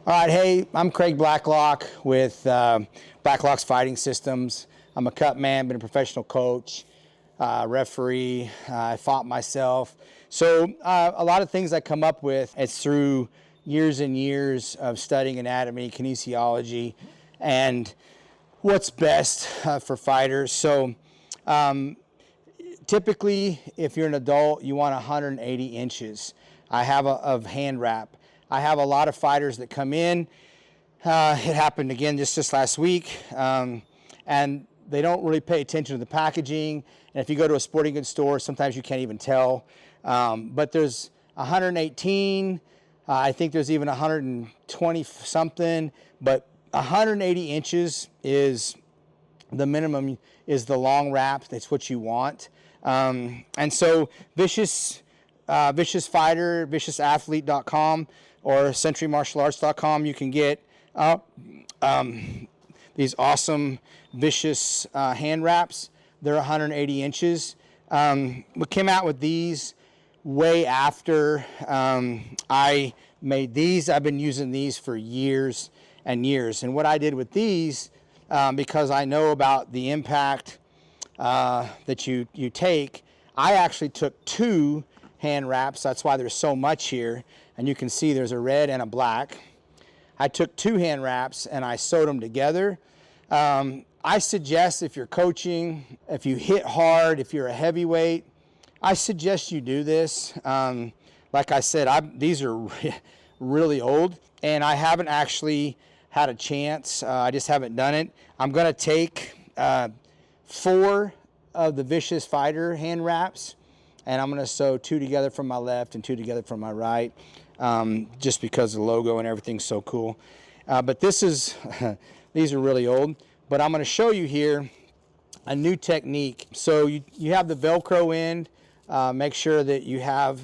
All right, hey, I'm Craig Blacklock with Blacklock's Fighting Systems. I'm a cut man, been a professional coach, referee. I fought myself. So a lot of things I come up with, it's through years and years of studying anatomy, kinesiology, and what's best for fighters. So typically, if you're an adult, you want 180 inches. I have of hand wrap. I have a lot of fighters that come in. It happened again just this last week, and they don't really pay attention to the packaging. And if you go to a sporting goods store, sometimes you can't even tell. But there's 118. I think there's even 120 something. But 180 inches is the minimum. Is the long wrap. That's what you want. And so Vicious Fighter, ViciousAthlete.com. or CenturyMartialArts.com, you can get these awesome Vicious hand wraps. They're 180 inches. We came out with these way after I made these. I've been using these for years and years. And what I did with these, because I know about the impact that you take, I actually took two hand wraps. That's why there's so much here. And you can see there's a red and a black. I took two hand wraps and I sewed them together. I suggest if you're coaching, if you hit hard, if you're a heavyweight, I suggest you do this. Like I said, these are really old and I haven't actually had a chance. I just haven't done it. I'm gonna take 4 of the Vicious Fighter hand wraps and I'm gonna sew 2 together from my left and 2 together from my right. Just because the logo and everything's so cool. But this is, these are really old, but I'm gonna show you here a new technique. So you have the Velcro end, make sure that you have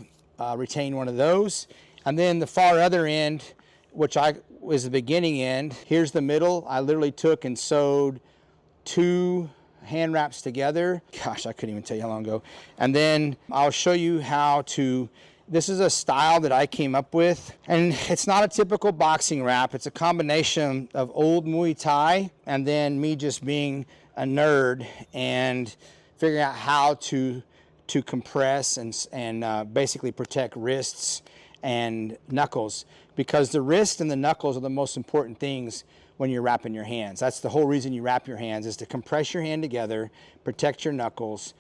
retained one of those. And then the far other end, which was the beginning end, here's the middle. I literally took and sewed 2 hand wraps together. Gosh, I couldn't even tell you how long ago. And then I'll show you how to. This is a style that I came up with, and it's not a typical boxing wrap. It's a combination of old Muay Thai and then me just being a nerd and figuring out how to compress and basically protect wrists and knuckles, because the wrist and the knuckles are the most important things when you're wrapping your hands. That's the whole reason you wrap your hands, is to compress your hand together, protect your knuckles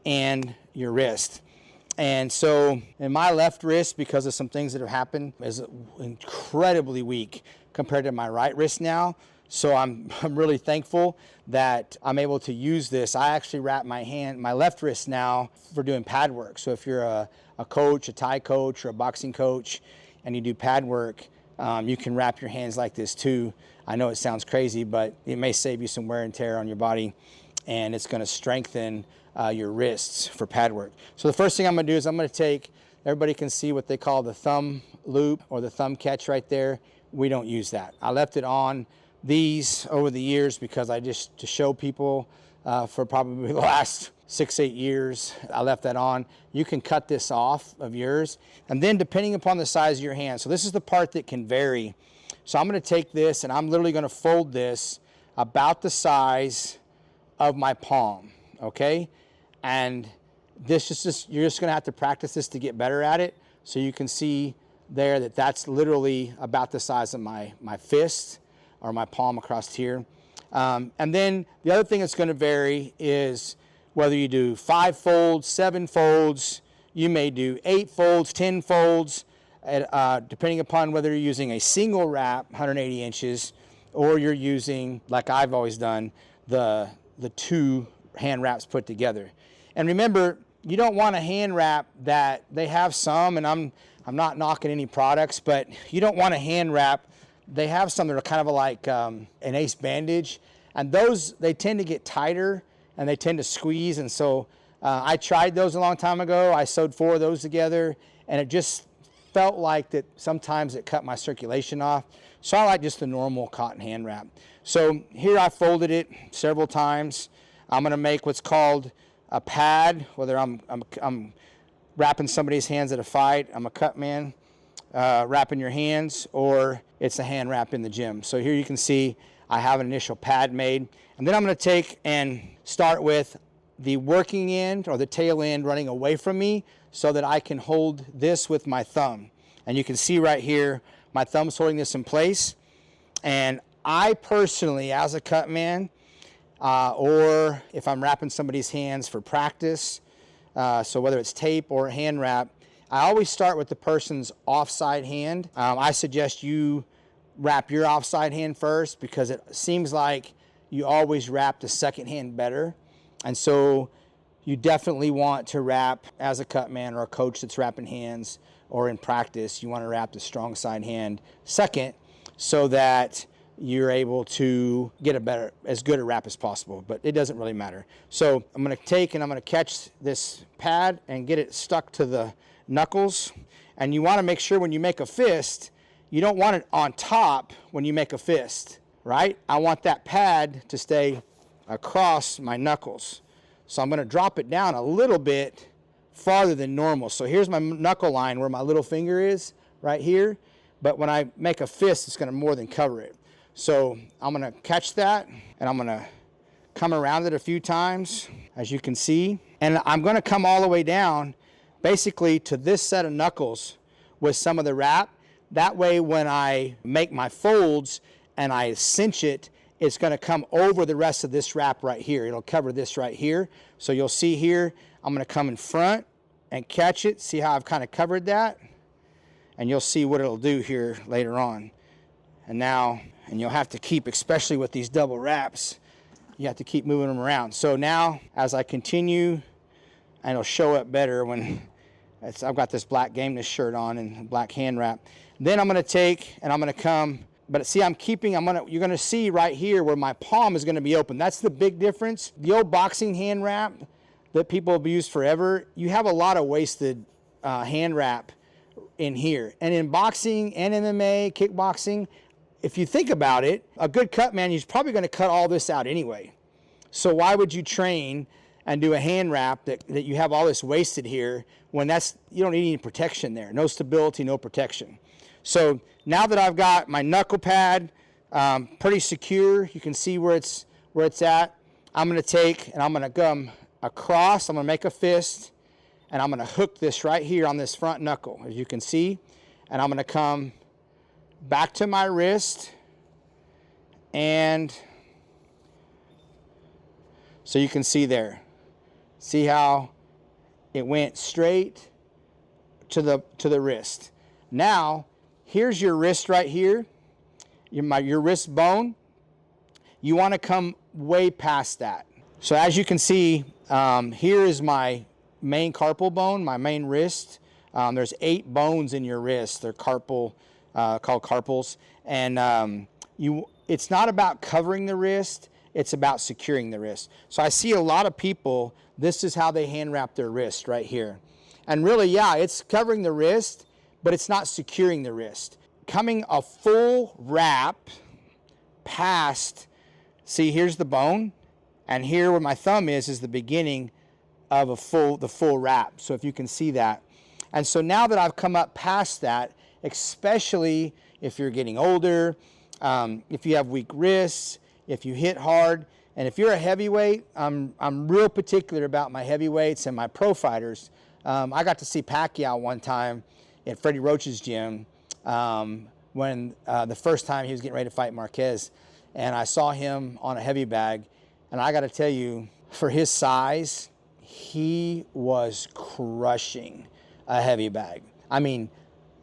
and your wrist. And so in my left wrist, because of some things that have happened, is incredibly weak compared to my right wrist now. So I'm really thankful that I'm able to use this. I actually wrap my left wrist now for doing pad work. So if you're a coach, a Thai coach or a boxing coach, and you do pad work, you can wrap your hands like this too. I know it sounds crazy, but it may save you some wear and tear on your body, and it's gonna strengthen your wrists for pad work. So the first thing I'm gonna do is I'm gonna take, everybody can see what they call the thumb loop or the thumb catch right there. We don't use that. I left it on these over the years because to show people for probably the last 6-8 years, I left that on. You can cut this off of yours. And then depending upon the size of your hand, so this is the part that can vary. So I'm gonna take this and I'm literally gonna fold this about the size of my palm, okay? And this is just, you're just gonna have to practice this to get better at it. So you can see there that that's literally about the size of my fist or my palm across here. And then the other thing that's gonna vary is whether you do 5 folds, 7 folds, you may do 8 folds, 10 folds, depending upon whether you're using a single wrap, 180 inches, or you're using, like I've always done, the 2 hand wraps put together. And remember, you don't want a hand wrap that they have some, and I'm not knocking any products, but you don't want a hand wrap. They have some that are kind of like an ace bandage, and those, they tend to get tighter and they tend to squeeze. And so I tried those a long time ago. I sewed 4 of those together, and it just felt like that sometimes it cut my circulation off. So I like just the normal cotton hand wrap. So here I folded it several times. I'm gonna make what's called a pad, whether I'm wrapping somebody's hands at a fight, I'm a cut man, wrapping your hands, or it's a hand wrap in the gym. So here you can see I have an initial pad made. And then I'm going to take and start with the working end or the tail end running away from me so that I can hold this with my thumb. And you can see right here, my thumb's holding this in place. And I personally, as a cut man, or if I'm wrapping somebody's hands for practice, so whether it's tape or a hand wrap, I always start with the person's offside hand. I suggest you wrap your offside hand first because it seems like you always wrap the second hand better. And so you definitely want to wrap, as a cut man or a coach that's wrapping hands or in practice, you want to wrap the strong side hand second so that you're able to get as good a wrap as possible, but it doesn't really matter. So I'm going to take and I'm going to catch this pad and get it stuck to the knuckles. And you want to make sure when you make a fist, you don't want it on top when you make a fist, right? I want that pad to stay across my knuckles. So I'm going to drop it down a little bit farther than normal. So here's my knuckle line where my little finger is, right here. But when I make a fist, it's going to more than cover it. So I'm going to catch that, and I'm going to come around it a few times, as you can see. And I'm going to come all the way down, basically to this set of knuckles with some of the wrap. That way, when I make my folds and I cinch it, it's going to come over the rest of this wrap right here. It'll cover this right here. So you'll see here, I'm going to come in front and catch it. See how I've kind of covered that? And you'll see what it'll do here later on. And now, and you'll have to keep, especially with these double wraps, you have to keep moving them around. So now, as I continue, and it'll show up better when I've got this black Gameness shirt on and black hand wrap. Then I'm going to take and I'm going to come, but see, you're going to see right here where my palm is going to be open. That's the big difference. The old boxing hand wrap that people have used forever, you have a lot of wasted hand wrap in here. And in boxing and MMA, kickboxing, if you think about it, a good cut man, he's probably going to cut all this out anyway. So why would you train and do a hand wrap that you have all this wasted here when you don't need any protection there? No stability, no protection. So now that I've got my knuckle pad pretty secure, you can see where it's at. I'm going to take and I'm going to come across. I'm going to make a fist, and I'm going to hook this right here on this front knuckle, as you can see. And I'm going to come back to my wrist, and so you can see there. See how it went straight to the wrist. Now, here's your wrist right here, your wrist bone. You want to come way past that. So as you can see, here is my main carpal bone, my main wrist. There's 8 bones in your wrist. They're called carpals. And it's not about covering the wrist, it's about securing the wrist. So I see a lot of people, this is how they hand wrap their wrist right here. And really, yeah, it's covering the wrist, but it's not securing the wrist. Coming a full wrap past, see, here's the bone, and here where my thumb is the beginning of the full wrap. So if you can see that. And so now that I've come up past that, especially if you're getting older, if you have weak wrists, if you hit hard, and if you're a heavyweight, I'm real particular about my heavyweights and my pro fighters. I got to see Pacquiao one time at Freddie Roach's gym when the first time he was getting ready to fight Marquez, and I saw him on a heavy bag, and I got to tell you, for his size, he was crushing a heavy bag. I mean,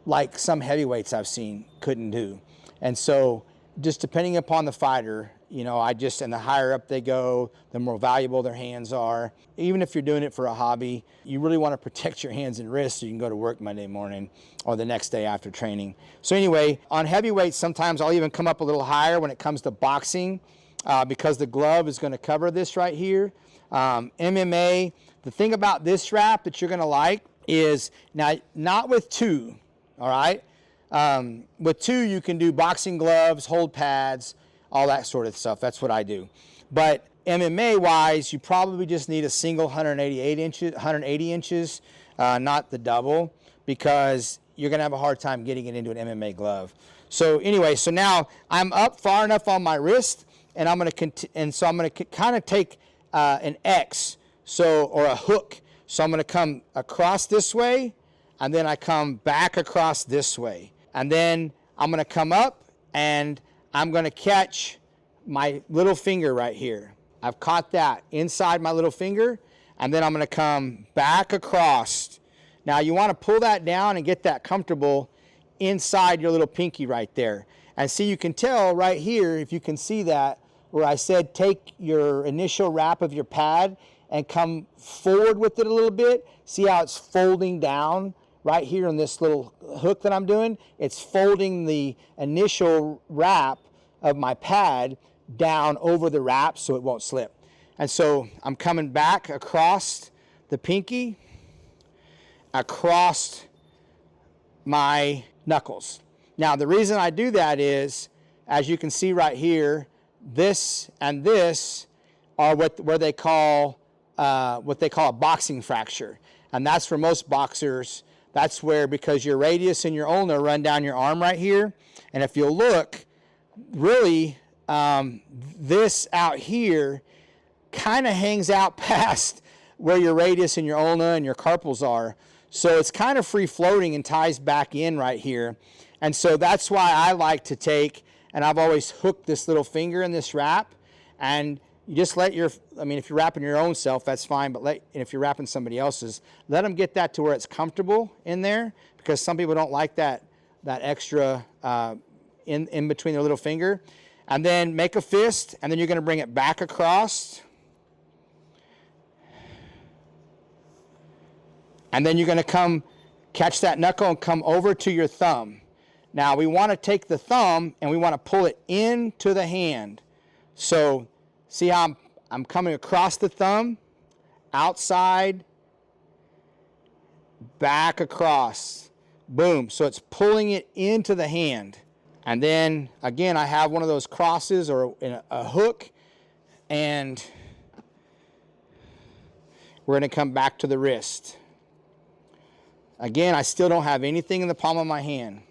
like some heavyweights I've seen couldn't do. And so just depending upon the fighter, and the higher up they go, the more valuable their hands are. Even if you're doing it for a hobby, you really want to protect your hands and wrists so you can go to work Monday morning or the next day after training. So anyway, on heavyweights, sometimes I'll even come up a little higher when it comes to boxing because the glove is going to cover this right here. MMA, the thing about this wrap that you're going to like is, now, not with 2, all right? With 2, you can do boxing gloves, hold pads, all that sort of stuff. That's what I do. But MMA-wise, you probably just need a single 180 inches, not the double, because you're going to have a hard time getting it into an MMA glove. So anyway, so now I'm up far enough on my wrist, and I'm going to kind of take an X, or a hook. So I'm going to come across this way, and then I come back across this way. And then I'm going to come up, and I'm going to catch my little finger right here. I've caught that inside my little finger, and then I'm going to come back across. Now you want to pull that down and get that comfortable inside your little pinky right there. And see, you can tell right here, if you can see that, where I said take your initial wrap of your pad and come forward with it a little bit. See how it's folding down right here on this little hook that I'm doing? It's folding the initial wrap of my pad down over the wrap so it won't slip. And so I'm coming back across the pinky, across my knuckles. Now the reason I do that is, as you can see right here, this and this are what they call a boxing fracture. And that's for most boxers. That's where, because your radius and your ulna run down your arm right here. And if you'll look, really, this out here kind of hangs out past where your radius and your ulna and your carpals are. So it's kind of free floating and ties back in right here. And so that's why I like to take, and I've always hooked this little finger in this wrap, and you just let if you're wrapping your own self, that's fine, but if you're wrapping somebody else's, let them get that to where it's comfortable in there, because some people don't like that extra in between their little finger. And then make a fist, and then you're going to bring it back across. And then you're going to come catch that knuckle and come over to your thumb. Now we want to take the thumb and we want to pull it into the hand. So see how I'm coming across the thumb, outside, back across, boom. So it's pulling it into the hand. And then again, I have one of those crosses or a hook, and we're going to come back to the wrist. Again, I still don't have anything in the palm of my hand.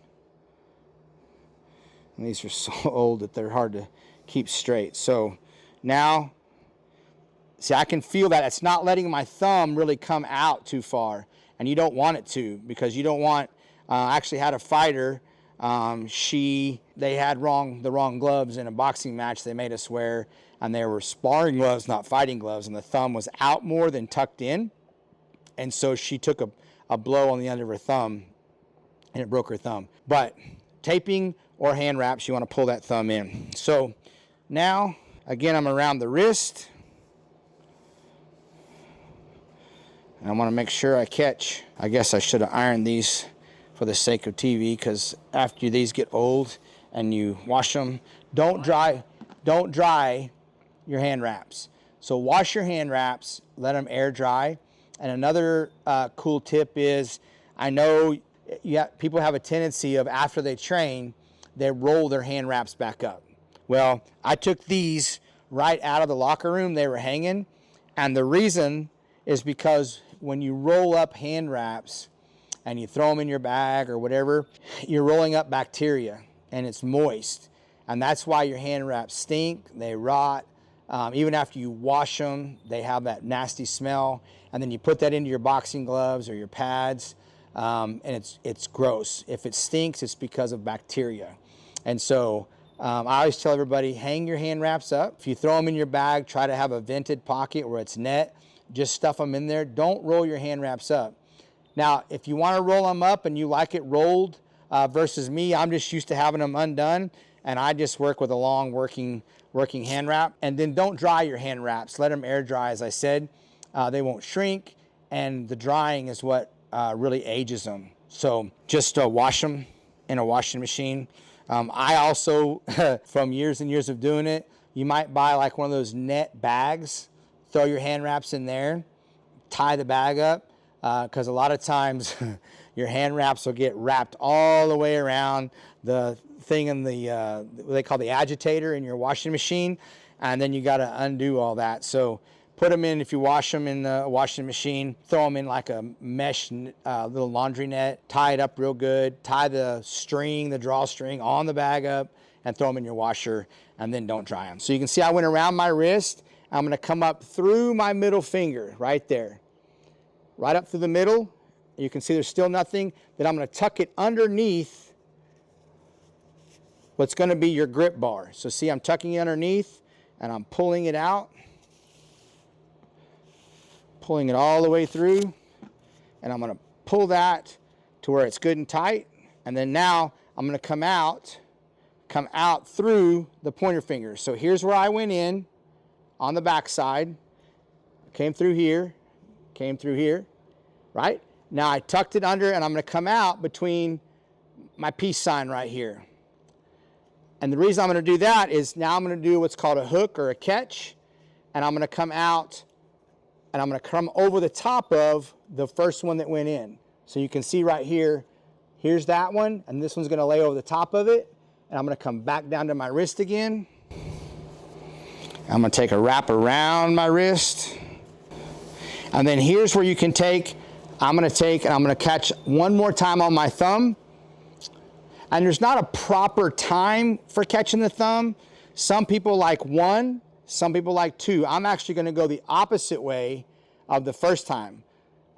And these are so old that they're hard to keep straight. So now, see, I can feel that it's not letting my thumb really come out too far. And you don't want it to, because you don't want, I actually had a fighter, they had the wrong gloves in a boxing match they made us wear, and they were sparring gloves, not fighting gloves, and the thumb was out more than tucked in. And so she took a blow on the end of her thumb, and it broke her thumb. But taping or hand wraps, you want to pull that thumb in. So now, again, I'm around the wrist. And I want to make sure I catch. I guess I should have ironed these for the sake of TV, because after these get old and you wash them, don't dry your hand wraps. So wash your hand wraps, let them air dry. And another cool tip is, I know people have a tendency of, after they train, they roll their hand wraps back up. Well, I took these right out of the locker room. They were hanging. And the reason is because when you roll up hand wraps and you throw them in your bag or whatever, you're rolling up bacteria, and it's moist. And that's why your hand wraps stink, they rot. Even after you wash them, they have that nasty smell. And then you put that into your boxing gloves or your pads, and it's gross. If it stinks, it's because of bacteria. And so I always tell everybody, hang your hand wraps up. If you throw them in your bag, try to have a vented pocket where it's net. Just stuff them in there. Don't roll your hand wraps up. Now, if you want to roll them up and you like it rolled, versus me, I'm just used to having them undone, and I just work with a long working hand wrap. And then don't dry your hand wraps. Let them air dry, as I said. They won't shrink, and the drying is what really ages them. So just wash them in a washing machine. I also, from years and years of doing it, you might buy like one of those net bags, throw your hand wraps in there, tie the bag up, because a lot of times your hand wraps will get wrapped all the way around the thing in what they call the agitator in your washing machine, and then you got to undo all that. So Put them in, if you wash them in the washing machine, throw them in like a mesh little laundry net, tie it up real good, tie the string, the drawstring on the bag up, and throw them in your washer, and then don't dry them. So you can see I went around my wrist. I'm gonna come up through my middle finger right there. Right up through the middle. You can see there's still nothing. Then I'm gonna tuck it underneath what's gonna be your grip bar. So see, I'm tucking it underneath, and I'm pulling it out. Pulling it all the way through, and I'm going to pull that to where it's good and tight, and then now I'm going to come out through the pointer finger. So here's where I went in on the back side, came through here, right? Now I tucked it under, and I'm going to come out between my peace sign right here. And the reason I'm going to do that is now I'm going to do what's called a hook or a catch, and I'm going to come out, and I'm going to come over the top of the first one that went in. So you can see right here, here's that one, and this one's going to lay over the top of it, and I'm going to come back down to my wrist again. I'm going to take a wrap around my wrist, and then here's where you can take, I'm going to catch one more time on my thumb, and there's not a proper time for catching the thumb. Some people like 1, some people like 2. I'm actually going to go the opposite way of the first time.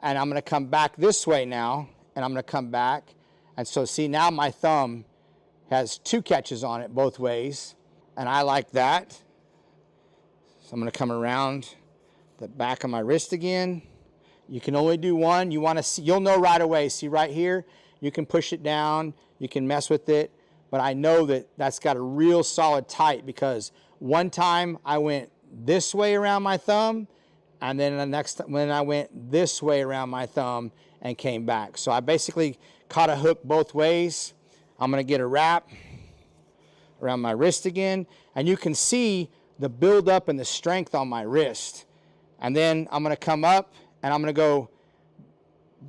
And I'm going to come back this way now, and I'm going to come back. And so see, now my thumb has 2 catches on it both ways, and I like that. So I'm going to come around the back of my wrist again. You can only do 1. You want to see, you'll know right away. See right here, you can push it down, you can mess with it, but I know that that's got a real solid tight, because one time I went this way around my thumb, and then the next when I went this way around my thumb and came back. So I basically caught a hook both ways. I'm going to get a wrap around my wrist again, and you can see the buildup and the strength on my wrist. And then I'm going to come up, and I'm going to go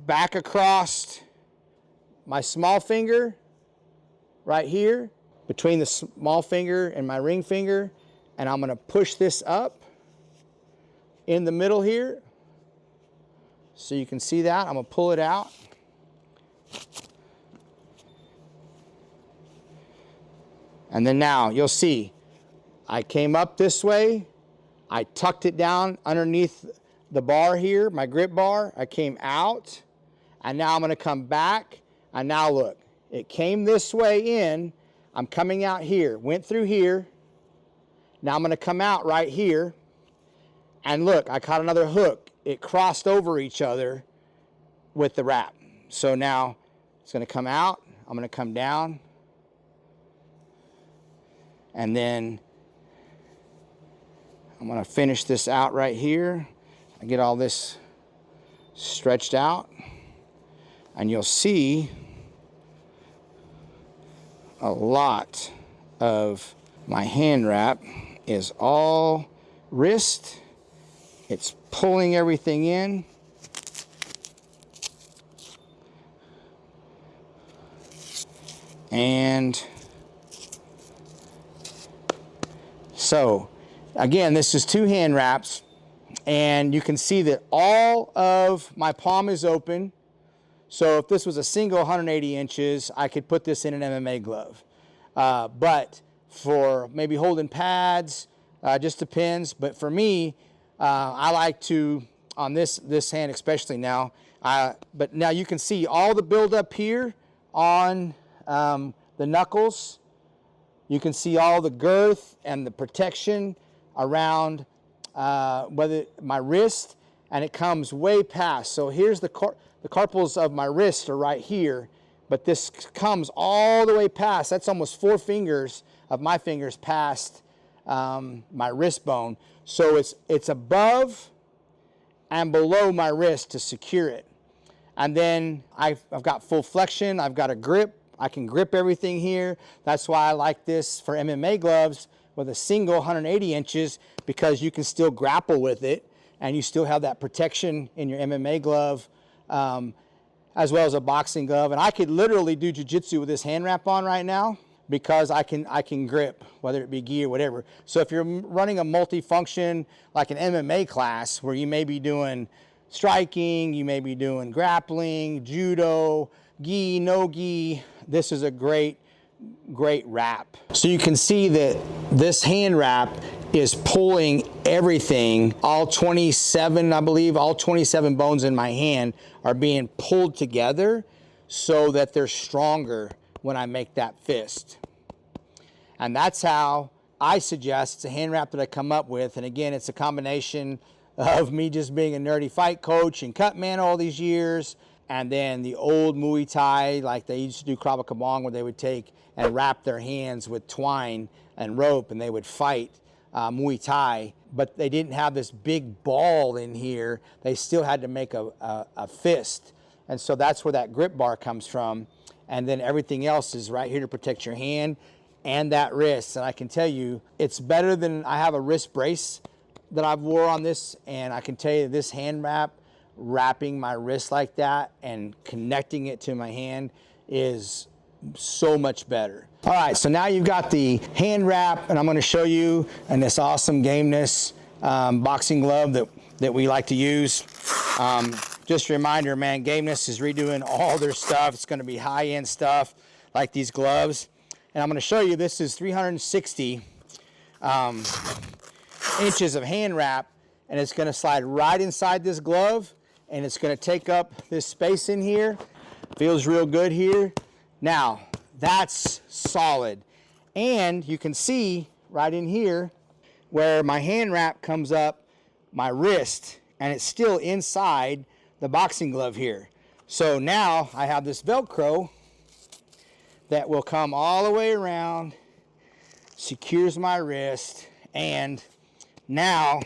back across my small finger right here, between the small finger and my ring finger, and I'm going to push this up in the middle here. So you can see that. I'm going to pull it out. And then now you'll see I came up this way. I tucked it down underneath the bar here, my grip bar. I came out, and now I'm going to come back. And now look, it came this way in. I'm coming out here, went through here. Now I'm going to come out right here, and look, I caught another hook. It crossed over each other with the wrap. So now it's going to come out. I'm going to come down, and then I'm going to finish this out right here. I get all this stretched out, and you'll see a lot of my hand wrap is all wrist. It's pulling everything in. And so, again, this is 2 hand wraps, and you can see that all of my palm is open. So if this was a single 180 inches, I could put this in an MMA glove. But for maybe holding pads, just depends. But for me, I like to, on this hand especially now, but now you can see all the buildup here on the knuckles. You can see all the girth and the protection around whether my wrist, and it comes way past. So here's the carpals of my wrist are right here, but this comes all the way past. That's almost 4 fingers of my fingers past my wrist bone. So it's above and below my wrist to secure it. And then I've got full flexion. I've got a grip. I can grip everything here. That's why I like this for MMA gloves with a single 180 inches, because you can still grapple with it, and you still have that protection in your MMA glove, as well as a boxing glove. And I could literally do jiu-jitsu with this hand wrap on right now, because I can grip, whether it be gi or whatever. So if you're running a multifunction, like an MMA class, where you may be doing striking, you may be doing grappling, judo, gi, no gi, this is a great wrap. So you can see that this hand wrap is pulling everything. All 27, I believe, all 27 bones in my hand are being pulled together so that they're stronger when I make that fist. And that's how I suggest, it's a hand wrap that I come up with. And again, it's a combination of me just being a nerdy fight coach and cut man all these years, and then the old Muay Thai, like they used to do Krav Maga, where they would take and wrap their hands with twine and rope, and they would fight Muay Thai, but they didn't have this big ball in here. They still had to make a fist. And so that's where that grip bar comes from. And then everything else is right here to protect your hand and that wrist. And I can tell you, it's better than, I have a wrist brace that I've wore on this, and I can tell you this hand wrap, wrapping my wrist like that and connecting it to my hand is so much better. All right, so now you've got the hand wrap, and I'm going to show you in this awesome Gameness boxing glove that we like to use. Just a reminder, man, Gameness is redoing all their stuff. It's going to be high-end stuff like these gloves. And I'm going to show you, this is 360 inches of hand wrap, and it's going to slide right inside this glove, and it's going to take up this space in here. Feels real good here. Now, that's solid. And you can see right in here where my hand wrap comes up my wrist, and it's still inside the boxing glove here. So now I have this Velcro that will come all the way around, secures my wrist, and now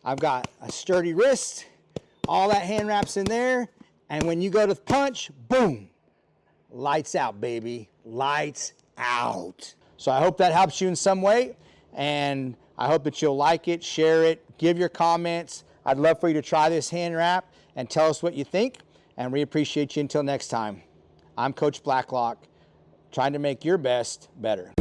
I've got a sturdy wrist, all that hand wraps in there, and when you go to punch, boom, lights out, baby, lights out. So I hope that helps you in some way, and I hope that you'll like it, share it, give your comments. I'd love for you to try this hand wrap and tell us what you think, and we appreciate you. Until next time, I'm Coach Blacklock, trying to make your best better.